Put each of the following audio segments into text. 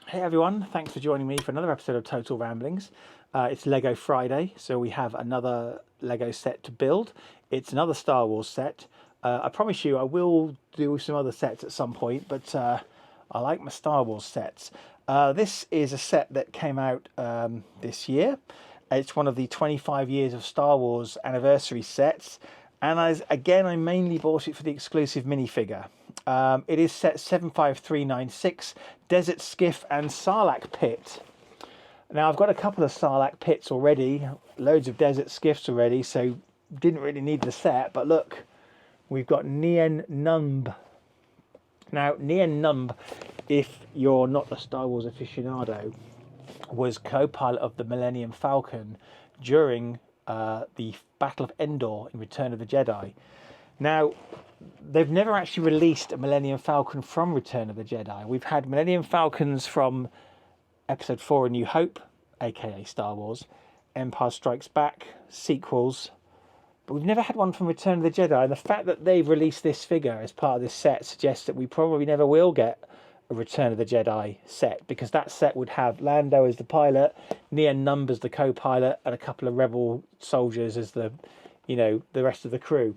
Hey everyone, thanks for joining me for another episode of Total Ramblings. It's Lego Friday, so we have another Lego set to build. It's another Star Wars set. I promise you I will do some other sets at some point, but I like my Star Wars sets. This is a set that came out this year. It's one of the 25 years of Star Wars anniversary sets, and I mainly bought it for the exclusive minifigure. It is set 75396, Desert Skiff and Sarlacc Pit. Now I've got a couple of Sarlacc pits already, loads of Desert Skiffs already, so didn't really need the set, but look, we've got Nien Nunb. Now Nien Nunb, if you're not a Star Wars aficionado, was co-pilot of the Millennium Falcon during the Battle of Endor in Return of the Jedi. Now, they've never actually released a Millennium Falcon from Return of the Jedi. We've had Millennium Falcons from Episode 4 A New Hope, aka Star Wars, Empire Strikes Back, sequels, but we've never had one from Return of the Jedi. And the fact that they've released this figure as part of this set suggests that we probably never will get a Return of the Jedi set, because that set would have Lando as the pilot, Nien Nunb as the co-pilot, and a couple of rebel soldiers as the rest of the crew.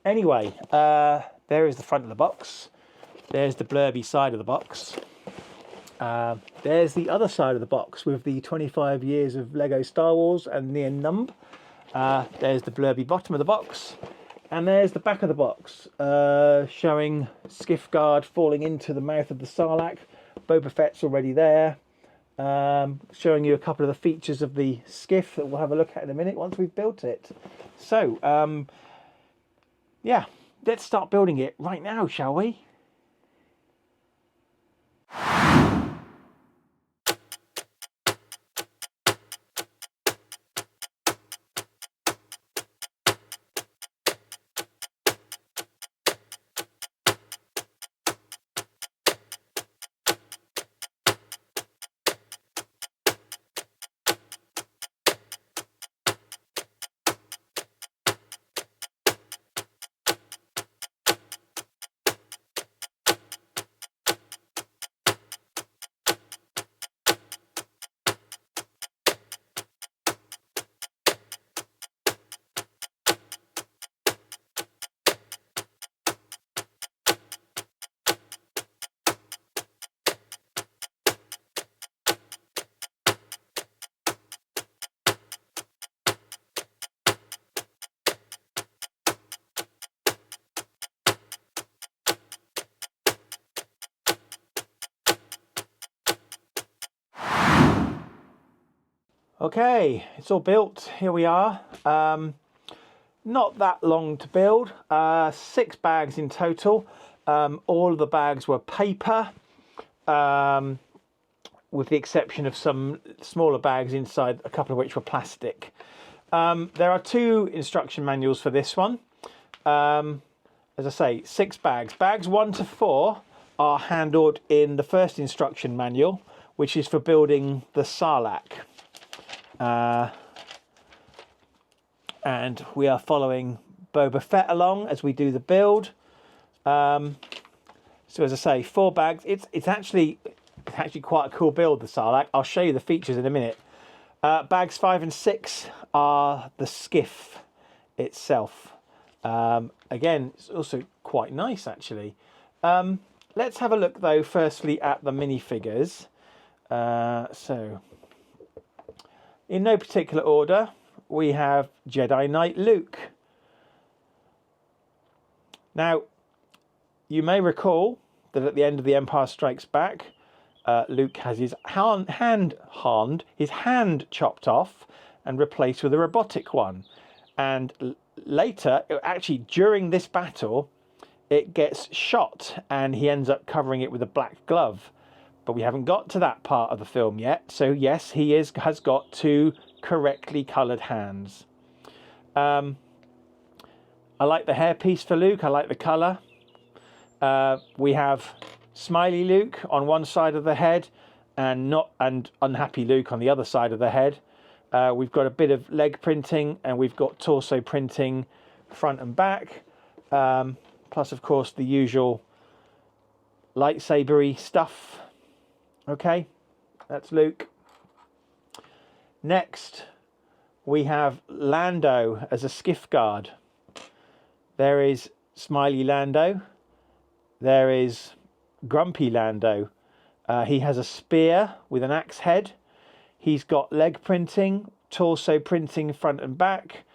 Anyway, there is the front of the box. There's the blurby side of the box. There's the other side of the box with the 25 years of Lego Star Wars and Nien Nunb. There's the blurby bottom of the box. And there's the back of the box, showing Skiff Guard falling into the mouth of the Sarlacc. Boba Fett's already there. Showing you a couple of the features of the skiff that we'll have a look at in a minute once we've built it. So, yeah, let's start building it right now, shall we? Okay, it's all built. Here we are. Not that long to build. 6 bags in total. All of the bags were paper, with the exception of some smaller bags inside, a couple of which were plastic. There are 2 instruction manuals for this one. As I say, 6 bags. Bags 1 to 4 are handled in the first instruction manual, which is for building the Sarlacc. And we are following Boba Fett along as we do the build. So as I say, 4 bags. It's actually quite a cool build, the Sarlacc. I'll show you the features in a minute. Bags 5 and 6 are the skiff itself. Again, it's also quite nice actually. Let's have a look though firstly at the minifigures. So in no particular order, we have Jedi Knight Luke. Now, you may recall that at the end of The Empire Strikes Back, Luke has his hand chopped off and replaced with a robotic one. And later, actually during this battle, it gets shot and he ends up covering it with a black glove. But we haven't got to that part of the film yet. So yes, he has got 2 correctly coloured hands. I like the hairpiece for Luke. I like the colour. We have Smiley Luke on one side of the head and Unhappy Luke on the other side of the head. We've got a bit of leg printing and we've got torso printing front and back. Plus, of course, the usual lightsabery stuff. Okay, that's Luke. Next, we have Lando as a skiff guard. There is Smiley Lando. There is Grumpy Lando. He has a spear with an axe head. He's got leg printing, torso printing front and back,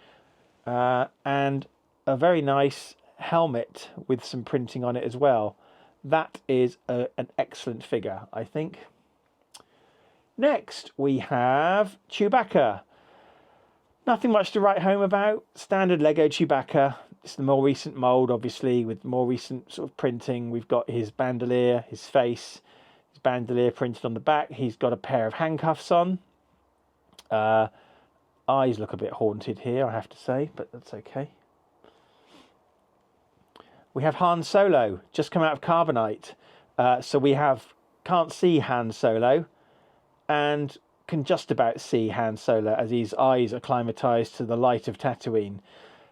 and a very nice helmet with some printing on it as well. That is an excellent figure, I think. Next, we have Chewbacca. Nothing much to write home about. Standard Lego Chewbacca. It's the more recent mould, obviously, with more recent sort of printing. We've got his bandolier, his face, his bandolier printed on the back. He's got a pair of handcuffs on. Eyes look a bit haunted here, I have to say, but that's okay. We have Han Solo, just come out of Carbonite. So we can't see Han Solo, and can just about see Han Solo as his eyes are acclimatized to the light of Tatooine.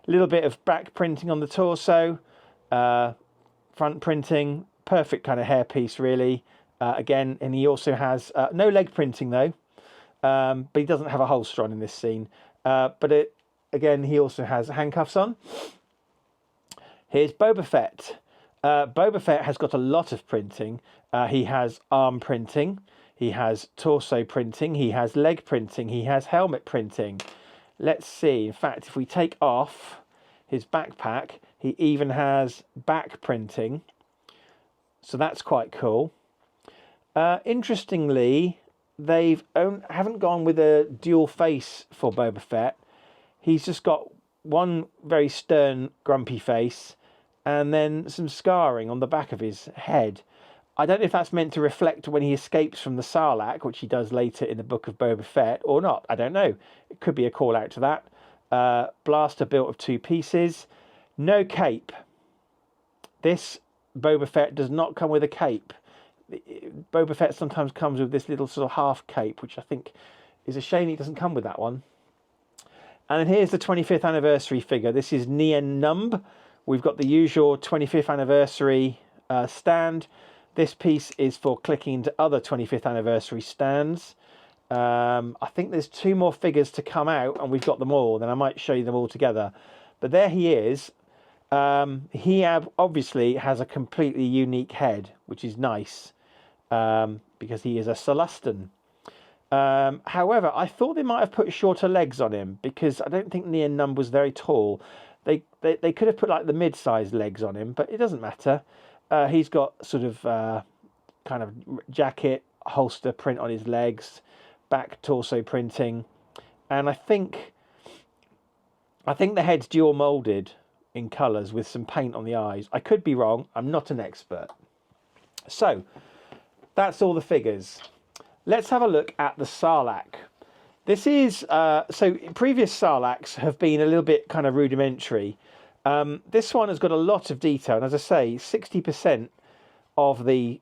A little bit of back printing on the torso, front printing, perfect kind of hairpiece really. Again, and he also has no leg printing though, but he doesn't have a holster on in this scene. But again, he also has handcuffs on. Here's Boba Fett. Boba Fett has got a lot of printing. He has arm printing. He has torso printing. He has leg printing. He has helmet printing. Let's see. In fact, if we take off his backpack, he even has back printing. So that's quite cool. Interestingly, they haven't gone with a dual face for Boba Fett. He's just got one very stern, grumpy face, and then some scarring on the back of his head. I don't know if that's meant to reflect when he escapes from the Sarlacc, which he does later in the Book of Boba Fett, or not. I don't know. It could be a call out to that. Blaster built of 2 pieces. No cape. This Boba Fett does not come with a cape. Boba Fett sometimes comes with this little sort of half cape, which I think is a shame he doesn't come with that one. And then here's the 25th anniversary figure. This is Nien Numb. We've got the usual 25th anniversary stand. This piece is for clicking into other 25th anniversary stands. I think there's 2 more figures to come out, and we've got them all. Then I might show you them all together. But there he is. He obviously has a completely unique head, which is nice, because he is a Celestin. However, I thought they might have put shorter legs on him, because I don't think Nien Numb was very tall. They could have put like the mid-sized legs on him, but it doesn't matter. He's got sort of kind of jacket, holster print on his legs, back torso printing, and I think the head's dual molded in colours with some paint on the eyes. I could be wrong. I'm not an expert. So that's all the figures. Let's have a look at the Sarlacc. This is so previous Sarlaccs have been a little bit kind of rudimentary. This one has got a lot of detail, and as I say, 60% of the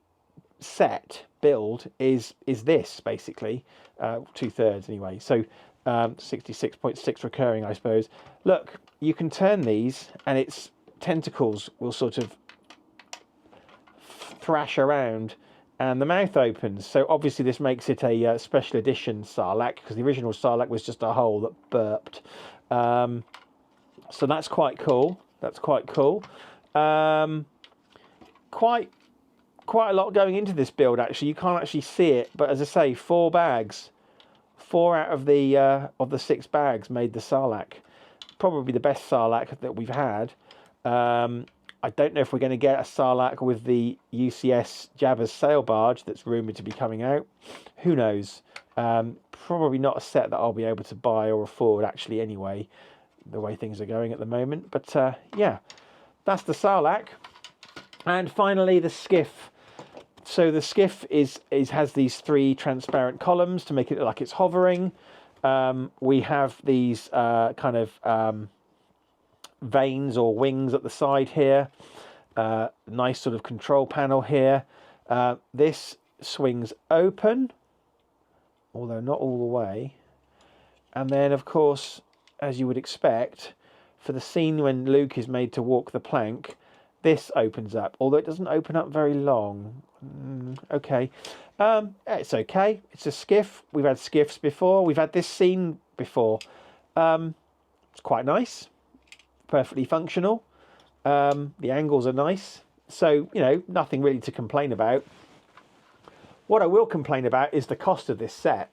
set build is this basically, 2/3 anyway. So 66.6 recurring, I suppose. Look, you can turn these, and its tentacles will sort of thrash around, and the mouth opens. So obviously this makes it a special edition Sarlacc, because the original Sarlacc was just a hole that burped. So that's quite cool. That's quite cool. Quite a lot going into this build, actually. You can't actually see it, but as I say, 4 bags. 4 out of the 6 bags made the Sarlacc. Probably the best Sarlacc that we've had. I don't know if we're going to get a Sarlacc with the UCS Jabba's sail barge that's rumoured to be coming out. Who knows? Probably not a set that I'll be able to buy or afford, actually, anyway, the way things are going at the moment. But yeah, that's the Sarlacc. And finally, the Skiff. So the Skiff has these 3 transparent columns to make it look like it's hovering. We have these kind of vanes or wings at the side here. Nice sort of control panel here. This swings open, although not all the way. And then, of course, as you would expect, for the scene when Luke is made to walk the plank, this opens up, although it doesn't open up very long. Okay. It's okay. It's a skiff. We've had skiffs before. We've had this scene before. It's quite nice. Perfectly functional. The angles are nice. So, you know, nothing really to complain about. What I will complain about is the cost of this set.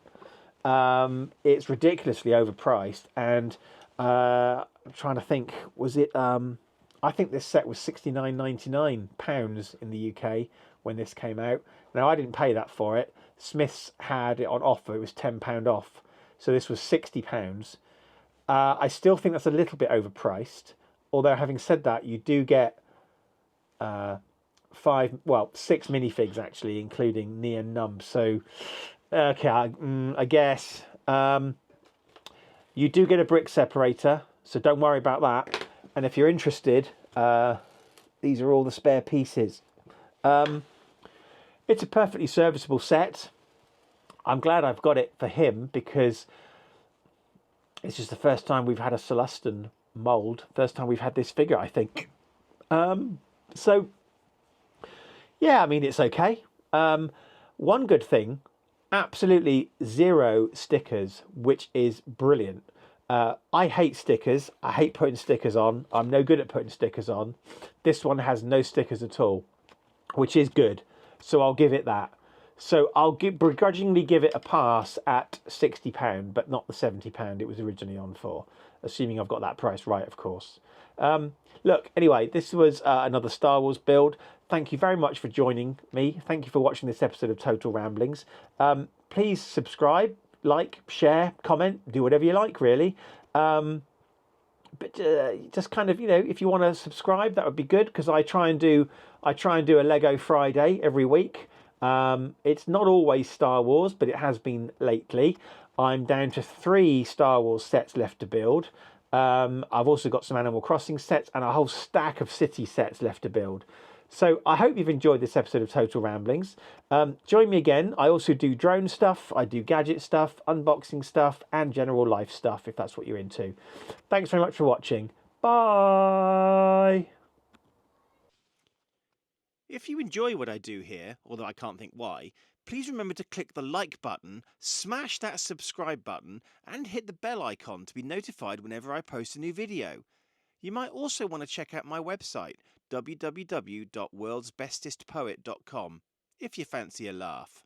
It's ridiculously overpriced, and I'm trying to think, was it I think this set was £69.99 in the UK when this came out. Now, I didn't pay that for it. Smiths had it on offer. It was £10 off. So this was £60. I still think that's a little bit overpriced. Although, having said that, you do get 6 minifigs, actually, including Nia and Num. So, okay, I guess. You do get a brick separator, so don't worry about that. And if you're interested, these are all the spare pieces. It's a perfectly serviceable set. I'm glad I've got it for him, because it's just the first time we've had a Celestin mould. First time we've had this figure, I think. So, yeah, I mean, it's okay. One good thing, absolutely 0 stickers, which is brilliant. I hate stickers. I hate putting stickers on. I'm no good at putting stickers on. This one has no stickers at all, which is good. So I'll give it that. So I'll begrudgingly give it a pass at £60, but not the £70 it was originally on for, assuming I've got that price right, of course. Look, anyway, this was another Star Wars build. Thank you very much for joining me. Thank you for watching this episode of Total Ramblings. Please subscribe, like, share, comment, do whatever you like, really. But just kind of, you know, if you want to subscribe, that would be good, because I try and do a Lego Friday every week. It's not always Star Wars, but it has been lately. I'm down to 3 Star Wars sets left to build. I've also got some Animal Crossing sets and a whole stack of city sets left to build. So I hope you've enjoyed this episode of Total Ramblings. Join me again. I also do drone stuff, I do gadget stuff, unboxing stuff, and general life stuff, if that's what you're into. Thanks very much for watching. Bye! If you enjoy what I do here, although I can't think why, please remember to click the like button, smash that subscribe button, and hit the bell icon to be notified whenever I post a new video. You might also want to check out my website, www.worldsbestestpoet.com, if you fancy a laugh.